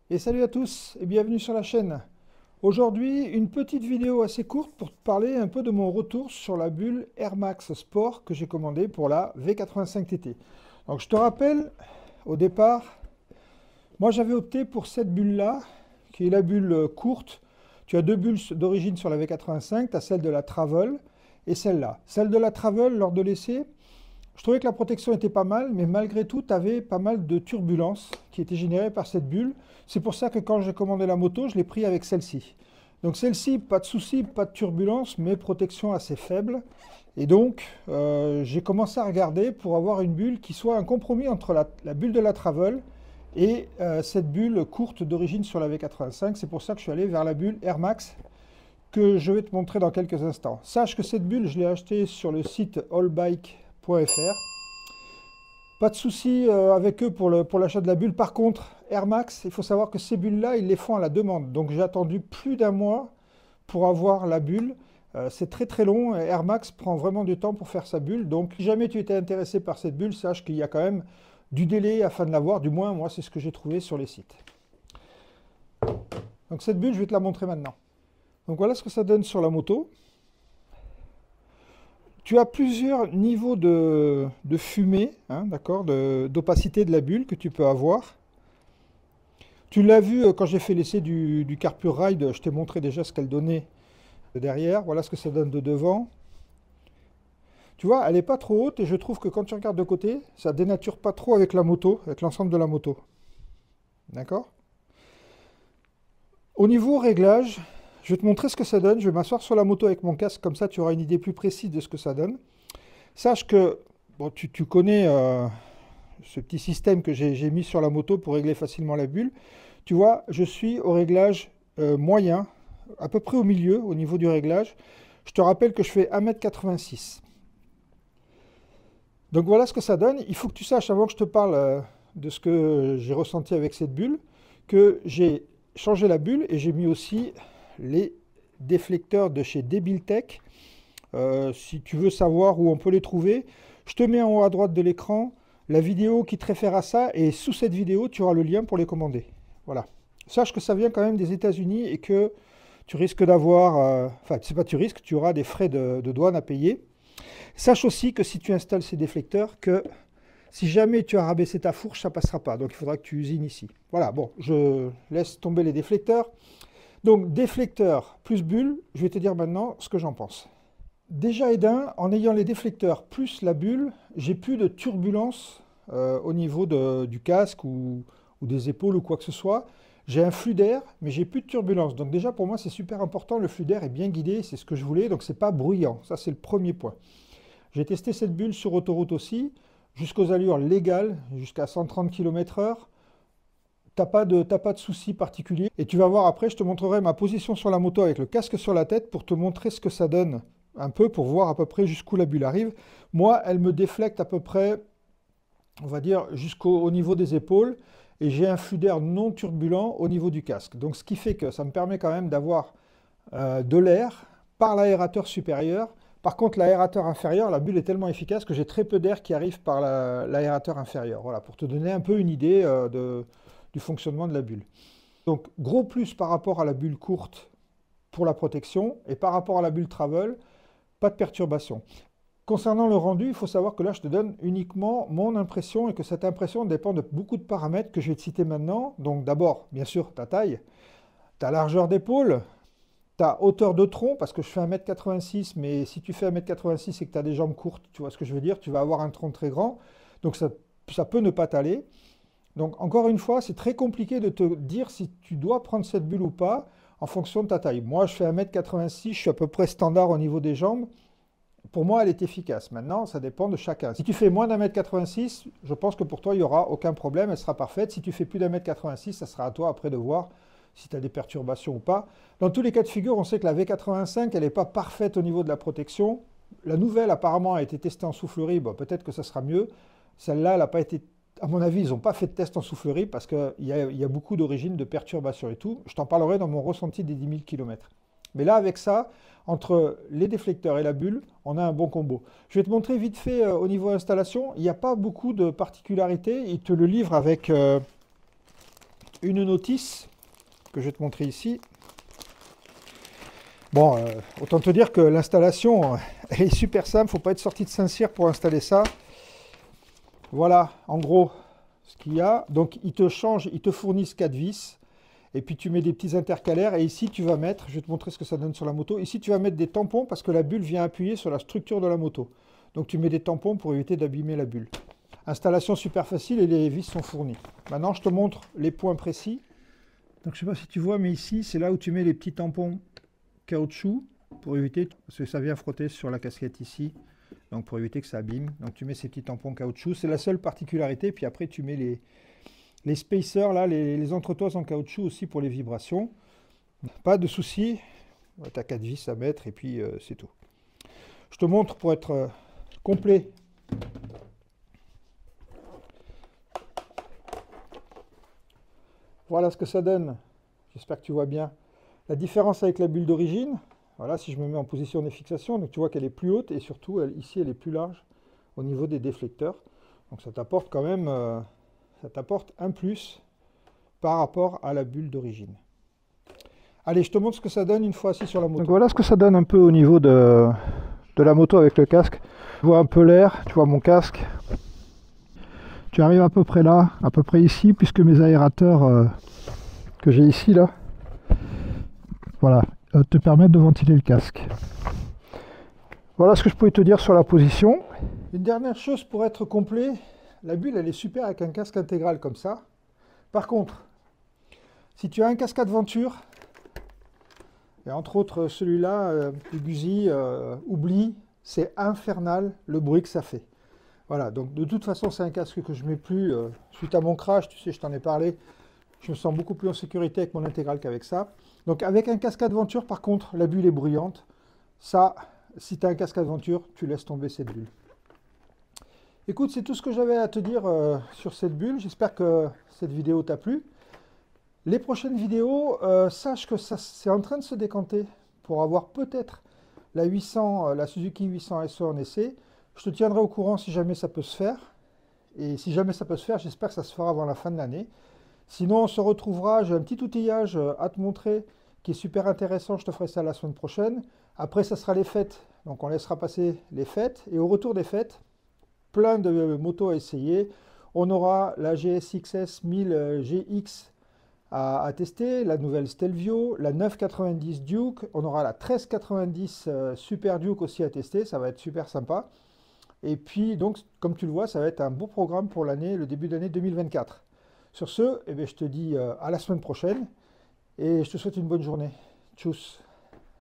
Et salut à tous et bienvenue sur la chaîne. Aujourd'hui, une petite vidéo assez courte pour te parler un peu de mon retour sur la bulle Air Max Sport que j'ai commandée pour la V85 TT. Donc je te rappelle, au départ, moi j'avais opté pour cette bulle-là, qui est la bulle courte. Tu as deux bulles d'origine sur la V85, tu as celle de la Travel et celle-là. Celle de la Travel, lors de l'essai, je trouvais que la protection était pas mal, mais malgré tout, tu avais pas mal de turbulences qui étaient générées par cette bulle. C'est pour ça que quand j'ai commandé la moto, je l'ai pris avec celle-ci. Donc celle-ci, pas de souci, pas de turbulence, mais protection assez faible. Et donc, j'ai commencé à regarder pour avoir une bulle qui soit un compromis entre la bulle de la Travel et cette bulle courte d'origine sur la V85. C'est pour ça que je suis allé vers la bulle Air Max que je vais te montrer dans quelques instants. Sache que cette bulle, je l'ai achetée sur le site allbike.fr. Pas de souci avec eux pour l'achat de la bulle. Par contre, Air Max, il faut savoir que ces bulles-là, ils les font à la demande. Donc j'ai attendu plus d'un mois pour avoir la bulle. C'est très très long. Air Max prend vraiment du temps pour faire sa bulle. Donc si jamais tu étais intéressé par cette bulle, sache qu'il y a quand même du délai afin de l'avoir. Du moins, moi, c'est ce que j'ai trouvé sur les sites. Donc cette bulle, je vais te la montrer maintenant. Donc voilà ce que ça donne sur la moto. Tu as plusieurs niveaux de fumée, hein, d'accord, d'opacité de la bulle que tu peux avoir. Tu l'as vu quand j'ai fait l'essai du Carpure Ride, je t'ai montré déjà ce qu'elle donnait de derrière. Voilà ce que ça donne de devant. Tu vois, elle n'est pas trop haute et je trouve que quand tu regardes de côté, ça dénature pas trop avec la moto, avec l'ensemble de la moto. D'accord? Au niveau réglage, je vais te montrer ce que ça donne. Je vais m'asseoir sur la moto avec mon casque, comme ça tu auras une idée plus précise de ce que ça donne. Sache que bon, tu connais ce petit système que j'ai mis sur la moto pour régler facilement la bulle. Tu vois, je suis au réglage moyen, à peu près au milieu, au niveau du réglage. Je te rappelle que je fais 1,86 m. Donc voilà ce que ça donne. Il faut que tu saches, avant que je te parle de ce que j'ai ressenti avec cette bulle, que j'ai changé la bulle et j'ai mis aussi les déflecteurs de chez Debiltech. Si tu veux savoir où on peut les trouver, je te mets en haut à droite de l'écran la vidéo qui te réfère à ça, et sous cette vidéo, tu auras le lien pour les commander. Voilà. Sache que ça vient quand même des États-Unis et que tu risques d'avoir... enfin, c'est pas tu risques, tu auras des frais de douane à payer. Sache aussi que si tu installes ces déflecteurs, que si jamais tu as rabaissé ta fourche, ça ne passera pas. Donc il faudra que tu usines ici. Voilà, bon, je laisse tomber les déflecteurs. Donc déflecteurs plus bulle, je vais te dire maintenant ce que j'en pense. Déjà et d'un, en ayant les déflecteurs plus la bulle, j'ai plus de turbulence au niveau du casque ou des épaules ou quoi que ce soit. J'ai un flux d'air, mais j'ai plus de turbulence. Donc déjà pour moi c'est super important, le flux d'air est bien guidé, c'est ce que je voulais, donc c'est pas bruyant. Ça c'est le premier point. J'ai testé cette bulle sur autoroute aussi, jusqu'aux allures légales, jusqu'à 130 km/h. T'as pas de soucis particuliers. Et tu vas voir après, je te montrerai ma position sur la moto avec le casque sur la tête pour te montrer ce que ça donne un peu, pour voir à peu près jusqu'où la bulle arrive. Moi, elle me déflecte à peu près, on va dire, jusqu'au niveau des épaules. Et j'ai un flux d'air non turbulent au niveau du casque. Donc ce qui fait que ça me permet quand même d'avoir de l'air par l'aérateur supérieur. Par contre, l'aérateur inférieur, la bulle est tellement efficace que j'ai très peu d'air qui arrive par l'aérateur inférieur. Voilà, pour te donner un peu une idée du fonctionnement de la bulle. Donc, gros plus par rapport à la bulle courte pour la protection, et par rapport à la bulle travel, pas de perturbation. Concernant le rendu, il faut savoir que là, je te donne uniquement mon impression et que cette impression dépend de beaucoup de paramètres que je vais te citer maintenant. Donc d'abord, bien sûr, ta taille, ta largeur d'épaule, ta hauteur de tronc, parce que je fais 1,86 m, mais si tu fais 1,86 m et que tu as des jambes courtes, tu vois ce que je veux dire, tu vas avoir un tronc très grand, donc ça peut ne pas t'aller. Donc encore une fois, c'est très compliqué de te dire si tu dois prendre cette bulle ou pas en fonction de ta taille. Moi, je fais 1,86 m, je suis à peu près standard au niveau des jambes. Pour moi, elle est efficace. Maintenant, ça dépend de chacun. Si tu fais moins d'1,86 m, je pense que pour toi, il n'y aura aucun problème, elle sera parfaite. Si tu fais plus d'1,86 m, ça sera à toi après de voir si tu as des perturbations ou pas. Dans tous les cas de figure, on sait que la V85, elle n'est pas parfaite au niveau de la protection. La nouvelle, apparemment, a été testée en soufflerie. Bon, peut-être que ça sera mieux. Celle-là, elle n'a pas été... À mon avis, ils n'ont pas fait de test en soufflerie parce qu'il y a beaucoup d'origines de perturbations et tout. Je t'en parlerai dans mon ressenti des 10 000 km. Mais là, avec ça, entre les déflecteurs et la bulle, on a un bon combo. Je vais te montrer vite fait au niveau installation. Il n'y a pas beaucoup de particularités. Il te le livre avec une notice que je vais te montrer ici. Bon, autant te dire que l'installation elle est super simple, faut pas être sorti de Saint-Cyr pour installer ça. Voilà, en gros, ce qu'il y a. Donc, ils te fournissent 4 vis, et puis tu mets des petits intercalaires, et ici tu vas mettre, je vais te montrer ce que ça donne sur la moto, ici tu vas mettre des tampons parce que la bulle vient appuyer sur la structure de la moto. Donc tu mets des tampons pour éviter d'abîmer la bulle. Installation super facile et les vis sont fournies. Maintenant, je te montre les points précis. Donc, je ne sais pas si tu vois, mais ici, c'est là où tu mets les petits tampons caoutchouc pour éviter, parce que ça vient frotter sur la casquette ici, donc pour éviter que ça abîme. Donc tu mets ces petits tampons caoutchouc, c'est la seule particularité. Puis après tu mets les spacers là, les entretoises en caoutchouc aussi pour les vibrations. Pas de souci, tu as 4 vis à mettre et puis c'est tout. Je te montre pour être complet. Voilà ce que ça donne, j'espère que tu vois bien. La différence avec la bulle d'origine, voilà, si je me mets en position de fixation, donc tu vois qu'elle est plus haute et surtout ici elle est plus large au niveau des déflecteurs. Donc ça t'apporte quand même ça t'apporte un plus par rapport à la bulle d'origine. Allez, je te montre ce que ça donne une fois assis sur la moto. Donc voilà ce que ça donne un peu au niveau de la moto avec le casque. Tu vois un peu l'air, tu vois mon casque. Tu arrives à peu près là, à peu près ici, puisque mes aérateurs que j'ai ici là, voilà, te permettent de ventiler le casque. Voilà ce que je pouvais te dire sur la position. Une dernière chose pour être complet, la bulle elle est super avec un casque intégral comme ça. Par contre, si tu as un casque aventure, et entre autres celui-là, du Guzzi, oublie, c'est infernal le bruit que ça fait. Voilà, donc de toute façon c'est un casque que je ne mets plus suite à mon crash, tu sais, je t'en ai parlé. Je me sens beaucoup plus en sécurité avec mon intégral qu'avec ça. Donc avec un casque aventure, par contre, la bulle est bruyante. Ça, si tu as un casque aventure, tu laisses tomber cette bulle. Écoute, c'est tout ce que j'avais à te dire sur cette bulle. J'espère que cette vidéo t'a plu. Les prochaines vidéos, sache que c'est en train de se décanter pour avoir peut-être la Suzuki 800 SE en essai. Je te tiendrai au courant si jamais ça peut se faire. Et si jamais ça peut se faire, j'espère que ça se fera avant la fin de l'année. Sinon, on se retrouvera, j'ai un petit outillage à te montrer qui est super intéressant, je te ferai ça la semaine prochaine. Après, ça sera les fêtes, donc on laissera passer les fêtes. Et au retour des fêtes, plein de motos à essayer. On aura la GSX-S 1000 GX à tester, la nouvelle Stelvio, la 990 Duke, on aura la 1390 Super Duke aussi à tester, ça va être super sympa. Et puis, donc, comme tu le vois, ça va être un beau programme pour le début d'année 2024. Sur ce, eh bien, je te dis à la semaine prochaine et je te souhaite une bonne journée. Tchuss!